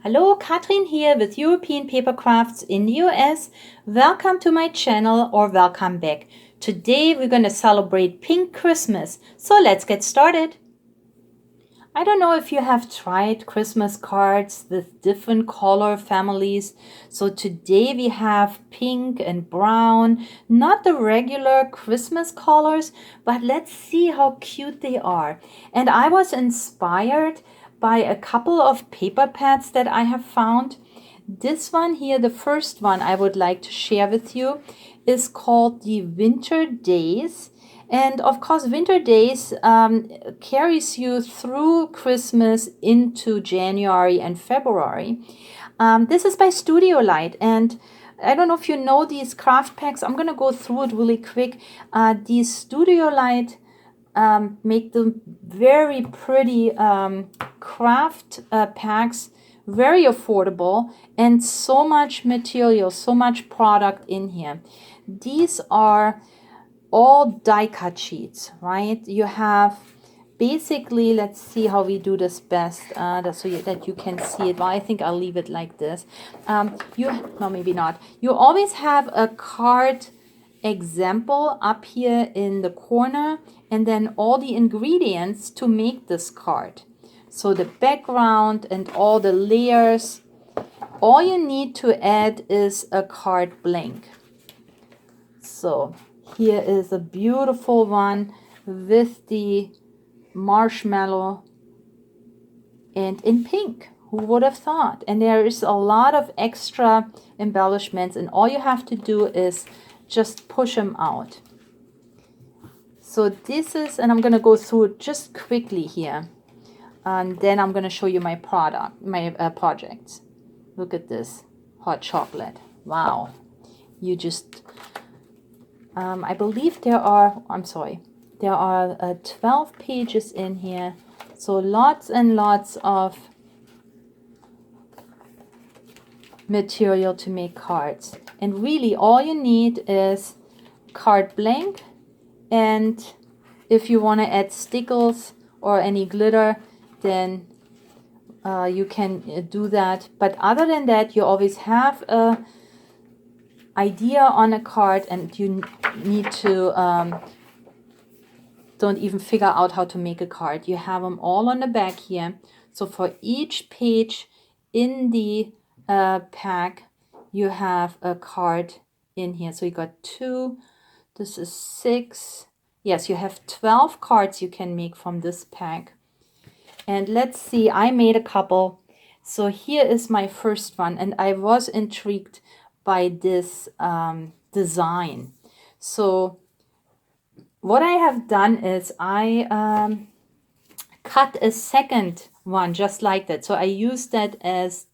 Hello, Katrin here with European Paper Crafts in the US. Welcome to my channel or welcome back. Today we're going to celebrate Pink Christmas, so let's get started. I don't know if you have tried Christmas cards with different color families. So today we have pink and brown, not the regular Christmas colors, but let's see how cute they are. And I was inspired by a couple of paper pads that I have found. This one here, the first one I would like to share with you, is called the Winter Days. And of course, Winter Days carries you through Christmas into January and February. This is by Studiolight, and I don't know if you know these craft packs. I'm going to go through it really quick. These Studiolight make them very pretty craft packs, very affordable, and so much material, so much product in here. These are all die cut sheets, right? You have basically, let's see how we do this best, so that you can see it. Well, I think I'll leave it like this. No, maybe not. You always have a card example up here in the corner, and then all the ingredients to make this card. So the background and all the layers. All you need to add is a card blank. So here is a beautiful one with the marshmallow and in pink. Who would have thought? And there is a lot of extra embellishments, and all you have to do is just push them out. So this is, and I'm going to go through it just quickly here, and then I'm going to show you my projects. Look at this hot chocolate. Wow. You just I believe there are 12 pages in here, so lots and lots of material to make cards. And really all you need is card blank, and if you want to add stickles or any glitter, then you can do that. But other than that, you always have a idea on a card, and you need to don't even figure out how to make a card. You have them all on the back here. So for each page in the pack, you have a card in here. So you got 2, this is 6. Yes, you have 12 cards you can make from this pack. And let's see, I made a couple. So here is my first one, and I was intrigued by this design. So what I have done is I cut a second one just like that. So I used that as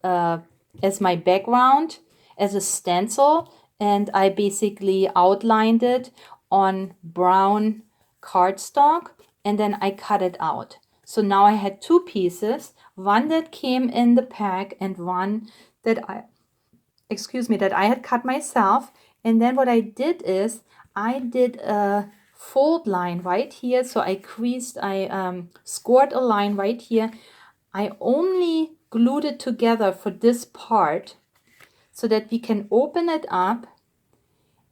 my background, as a stencil, and I basically outlined it on brown cardstock, and then I cut it out. So now I had 2 pieces, one that came in the pack and one that I had cut myself. And then what I did is I did a fold line right here. So I scored a line right here. I only glued it together for this part so that we can open it up.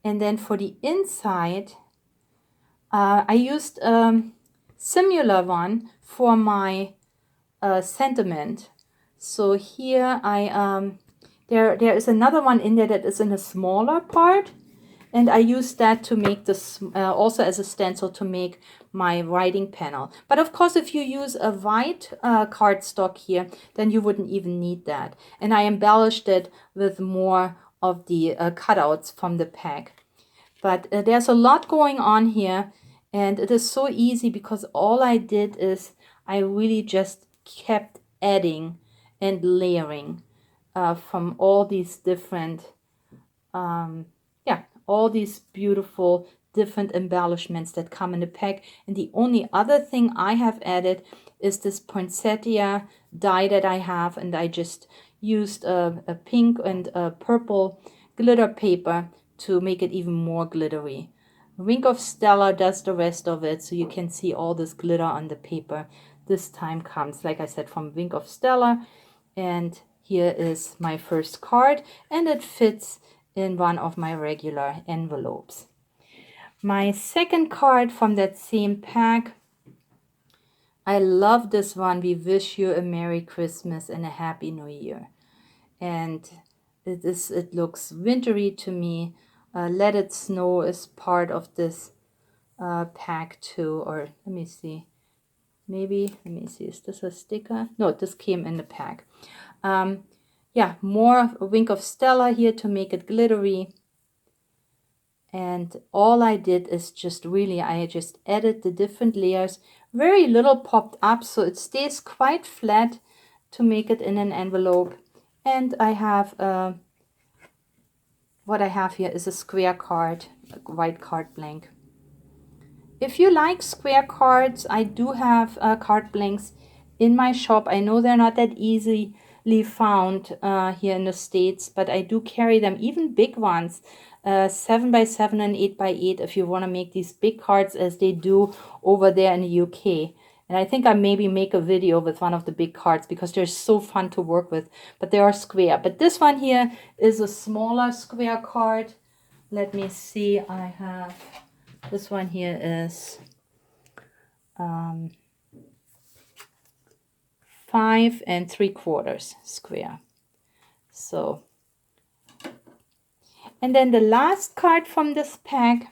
And then for the inside, I used a similar one for my sentiment. So here there is another one in there that is in a smaller part, and I used that to make this also as a stencil to make my writing panel. But of course, if you use a white cardstock here, then you wouldn't even need that. And I embellished it with more of the cutouts from the pack. But there's a lot going on here, and it is so easy because all I did is I really just kept adding and layering from all these different, all these beautiful different embellishments that come in the pack. And the only other thing I have added is this poinsettia die that I have, and I just used a pink and a purple glitter paper to make it even more glittery. Wink of Stella does the rest of it, so you can see all this glitter on the paper. This time comes, like I said, from Wink of Stella. And here is my first card, and it fits in one of my regular envelopes. My second card from that same pack, I love this one. We wish you a Merry Christmas and a Happy New Year. And it looks wintry to me. Let It Snow is part of this pack too. Or let me see. Maybe, let me see, is this a sticker? No, this came in the pack. Yeah, more a wink of Stella here to make it glittery. And all I did is I just added the different layers. Very little popped up, so it stays quite flat to make it in an envelope. And I have, what I have here is a square card, a white card blank. If you like square cards, I do have card blanks in my shop. I know they're not that easily found here in the States, but I do carry them, even big ones, 7x7 and 8x8, if you want to make these big cards as they do over there in the UK. And I think I maybe make a video with one of the big cards because they're so fun to work with, but they are square. But this one here is a smaller square card. Let me see, I have... This one here is 5 3/4 square. So, and then the last card from this pack,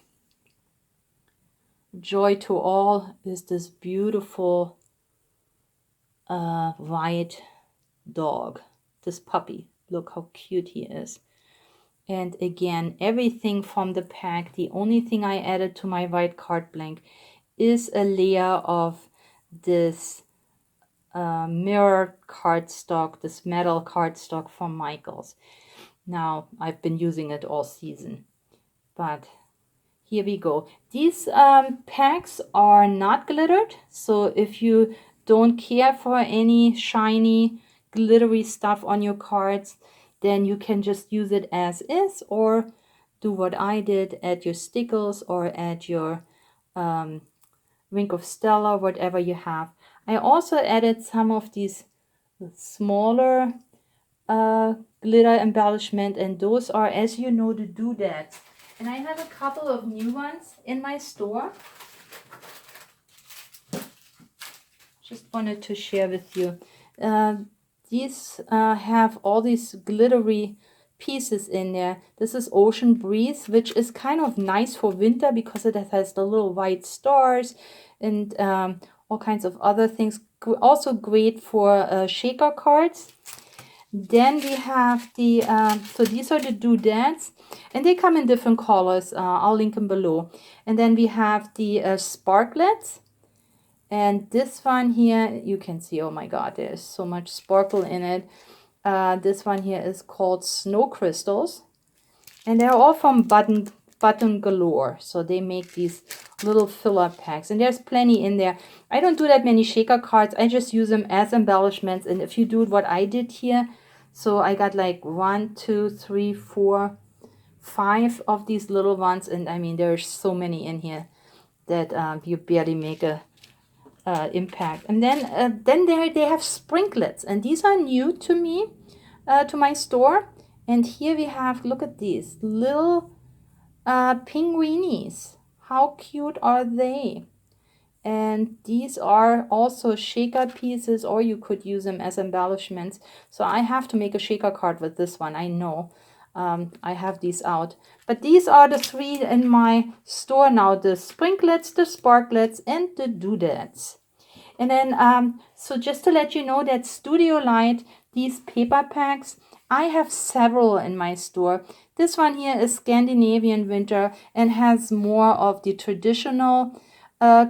Joy to All, is this beautiful white dog, this puppy. Look how cute he is. And again, everything from the pack, the only thing I added to my white card blank is a layer of this mirror cardstock, this metal cardstock from Michaels. Now, I've been using it all season, but here we go. These packs are not glittered, so if you don't care for any shiny, glittery stuff on your cards, then you can just use it as is, or do what I did, add your stickles or add your Wink of Stella, whatever you have. I also added some of these smaller glitter embellishment, and those are, as you know, the doodads. And I have a couple of new ones in my store. Just wanted to share with you. These have all these glittery pieces in there. This is Ocean Breeze, which is kind of nice for winter because it has the little white stars and all kinds of other things. Also great for shaker cards. Then we have the, so these are the doodads, and they come in different colors. I'll link them below. And then we have the Sparklettes. And this one here, you can see, oh my God, there's so much sparkle in it. This one here is called Snow Crystals. And they're all from Button Galore. So they make these little filler packs. And there's plenty in there. I don't do that many shaker cards. I just use them as embellishments. And if you do what I did here, so I got like 1, 2, 3, 4, 5 of these little ones. And I mean, there's so many in here that you barely make a impact. And then there they have Sparklettes, and these are new to me, to my store. And here we have, look at these little pinguinis. How cute are they? And these are also shaker pieces, or you could use them as embellishments. So I have to make a shaker card with this one, I know. I have these out. But these are the 3 in my store now: the Sparklettes, the Sparklettes, and the doodads. And then, so just to let you know that Studiolight, these paper packs, I have several in my store. This one here is Scandinavian Winter and has more of the traditional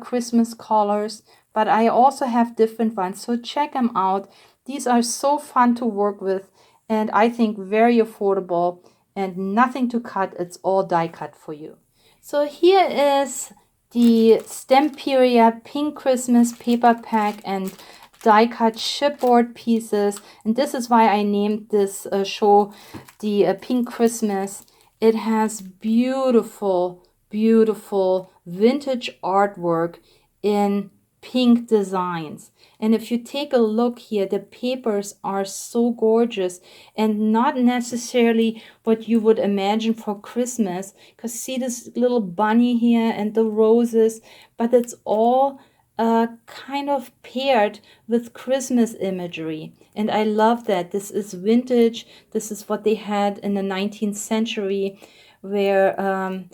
Christmas colors, but I also have different ones, so check them out. These are so fun to work with, and I think very affordable and nothing to cut. It's all die cut for you. So here is the Stamperia Pink Christmas paper pack and die cut chipboard pieces, and this is why I named this show the Pink Christmas. It has beautiful, beautiful vintage artwork in pink designs. And if you take a look here, the papers are so gorgeous and not necessarily what you would imagine for Christmas. Because see this little bunny here and the roses, but it's all kind of paired with Christmas imagery. And I love that. This is vintage. This is what they had in the 19th century, where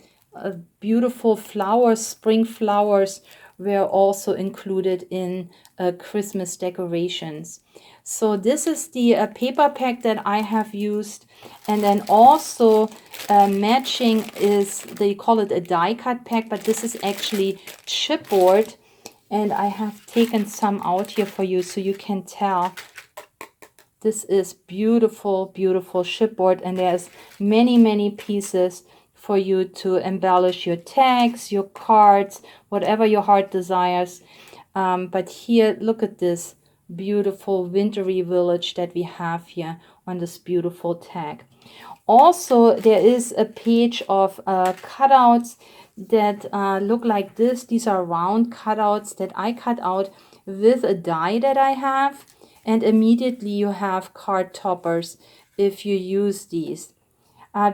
beautiful flowers, spring flowers, were also included in Christmas decorations. So this is the paper pack that I have used. And then also matching is, they call it a die cut pack, but this is actually chipboard. And I have taken some out here for you so you can tell. This is beautiful, beautiful chipboard, and there's many, many pieces for you to embellish your tags, your cards, whatever your heart desires. But here, look at this beautiful wintry village that we have here on this beautiful tag. Also, there is a page of cutouts that look like this. These are round cutouts that I cut out with a die that I have. And immediately you have card toppers if you use these.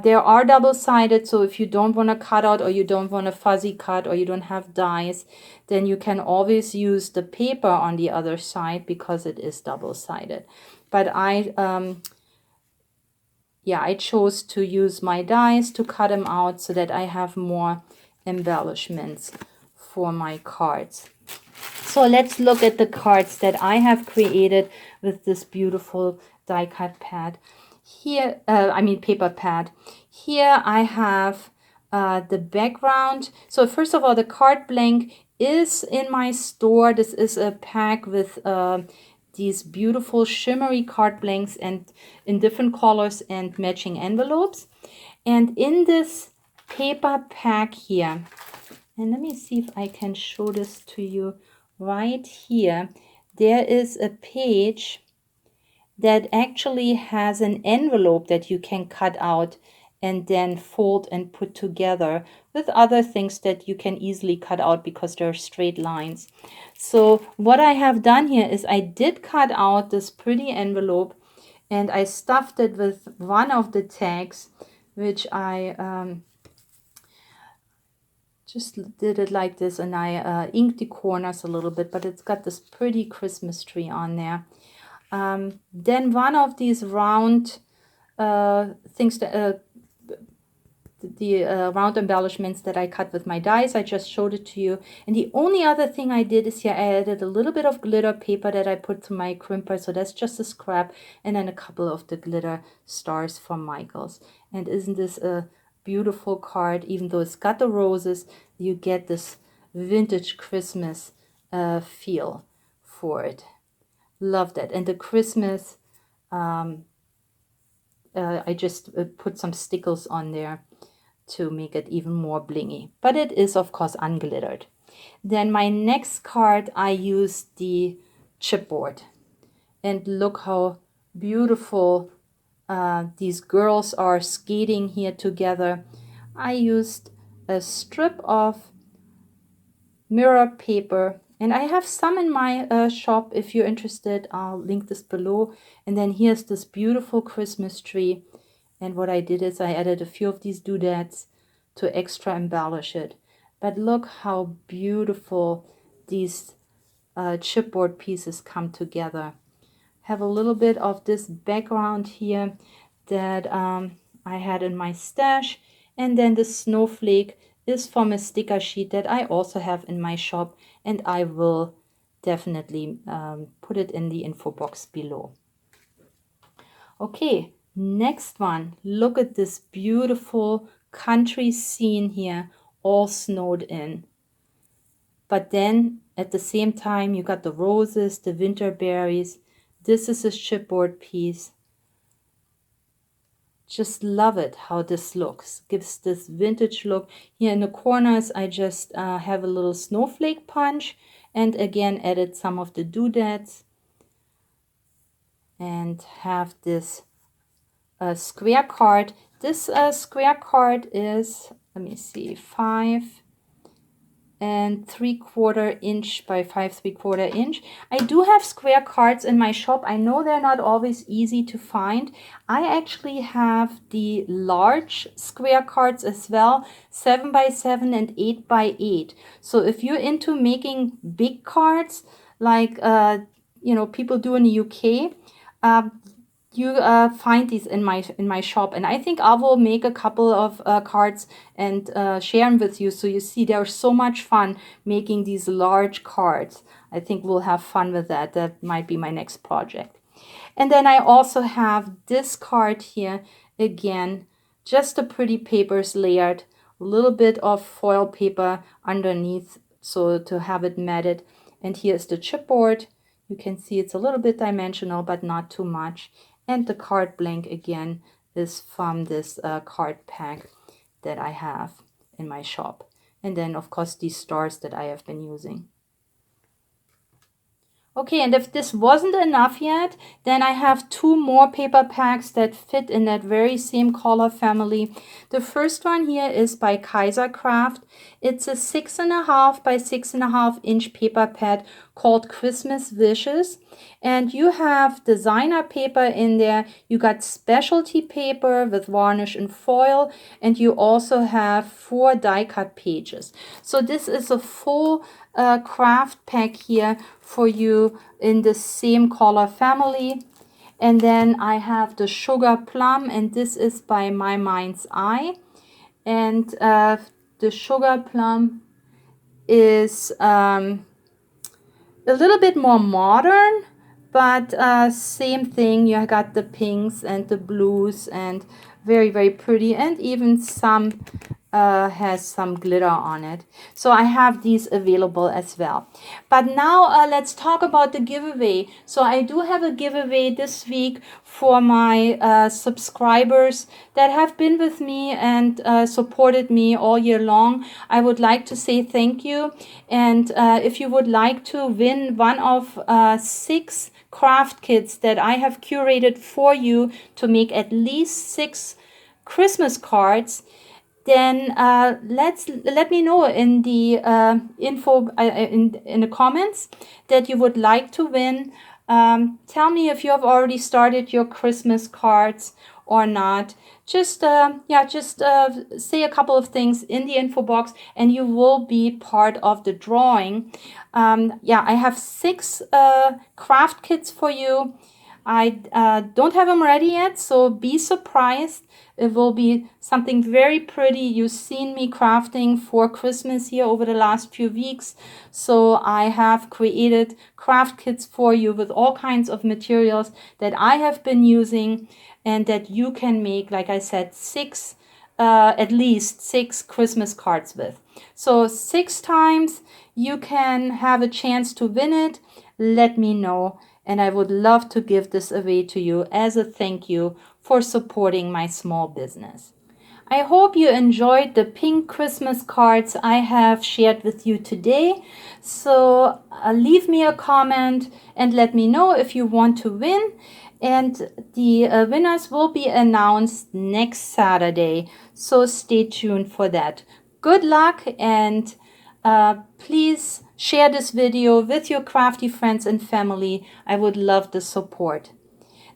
They are double-sided, so if you don't want to cut out or you don't want a fuzzy cut or you don't have dies, then you can always use the paper on the other side because it is double-sided. But I chose to use my dies to cut them out so that I have more embellishments for my cards. So let's look at the cards that I have created with this beautiful die cut pad. Here, paper pad. Here I have the background. So first of all, the card blank is in my store. This is a pack with these beautiful shimmery card blanks and in different colors and matching envelopes. And in this paper pack here, and let me see if I can show this to you right here, there is a page that actually has an envelope that you can cut out and then fold and put together with other things that you can easily cut out because they're straight lines. So what I have done here is I did cut out this pretty envelope and I stuffed it with one of the tags, which I just did it like this, and I inked the corners a little bit, but it's got this pretty Christmas tree on there. Then one of these round things that round embellishments that I cut with my dies, I just showed it to you. And the only other thing I did is here I added a little bit of glitter paper that I put to my crimper, so that's just a scrap, and then a couple of the glitter stars from Michaels. And isn't this a beautiful card? Even though it's got the roses, you get this vintage Christmas feel for it. Love that. And the Christmas, I just put some stickles on there to make it even more blingy. But it is, of course, unglittered. Then my next card, I used the chipboard. And look how beautiful these girls are skating here together. I used a strip of mirror paper, and I have some in my shop. If you're interested, I'll link this below. And then here's this beautiful Christmas tree. And what I did is I added a few of these doodads to extra embellish it. But look how beautiful these chipboard pieces come together. Have a little bit of this background here that I had in my stash. And then the snowflake is from a sticker sheet that I also have in my shop. And I will definitely put it in the info box below. Okay, next one. Look at this beautiful country scene here, all snowed in. But then at the same time, you got the roses, the winter berries. This is a chipboard piece. Just love it how this looks. Gives this vintage look. Here in the corners, I just have a little snowflake punch. And again, added some of the doodads. And have this square card. This square card is, let me see, 5 and 3/4 inch by 5 3/4 inch. I do have square cards in my shop. I know they're not always easy to find. I actually have the large square cards as well, 7 by 7 and 8 by 8. So if you're into making big cards like people do in the UK, you find these in my shop, and I think I will make a couple of cards and share them with you, so you see they're so much fun making these large cards. I think we'll have fun with that. That might be my next project. And then I also have this card here again, just the pretty papers layered, a little bit of foil paper underneath so to have it matted. And here's the chipboard. You can see it's a little bit dimensional, but not too much. And the card blank again is from this card pack that I have in my shop. And then of course these stars that I have been using. Okay, and if this wasn't enough yet, then I have 2 more paper packs that fit in that very same color family. The first one here is by Kaiser Craft. It's a 6.5 by 6.5 inch paper pad called Christmas Wishes. And you have designer paper in there. You got specialty paper with varnish and foil. And you also have 4 die cut pages. So this is a full craft pack here for you in the same color family. And then I have the Sugar Plum, and this is by My Mind's Eye. And the Sugar Plum is a little bit more modern, but same thing. You got the pinks and the blues, and very, very pretty, and even some has some glitter on it. So I have these available as well. But now let's talk about the giveaway. So I do have a giveaway this week for my subscribers that have been with me and supported me all year long. I would like to say thank you. And if you would like to win one of 6 craft kits that I have curated for you to make at least 6 Christmas cards, then let me know in the info in the comments that you would like to win. Tell me if you have already started your Christmas cards or not. Just say a couple of things in the info box, and you will be part of the drawing. I have 6 craft kits for you. I don't have them ready yet, so be surprised. It will be something very pretty. You've seen me crafting for Christmas here over the last few weeks. So I have created craft kits for you with all kinds of materials that I have been using and that you can make, like I said, at least 6 Christmas cards with. So 6 times you can have a chance to win it. Let me know. And I would love to give this away to you as a thank you for supporting my small business. I hope you enjoyed the pink Christmas cards I have shared with you today. So leave me a comment and let me know if you want to win. And the winners will be announced next Saturday. So stay tuned for that. Good luck, and please share this video with your crafty friends and family. I would love the support.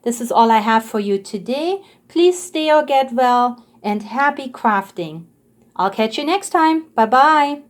This is all I have for you today. Please stay or get well, and happy crafting. I'll catch you next time. Bye-bye.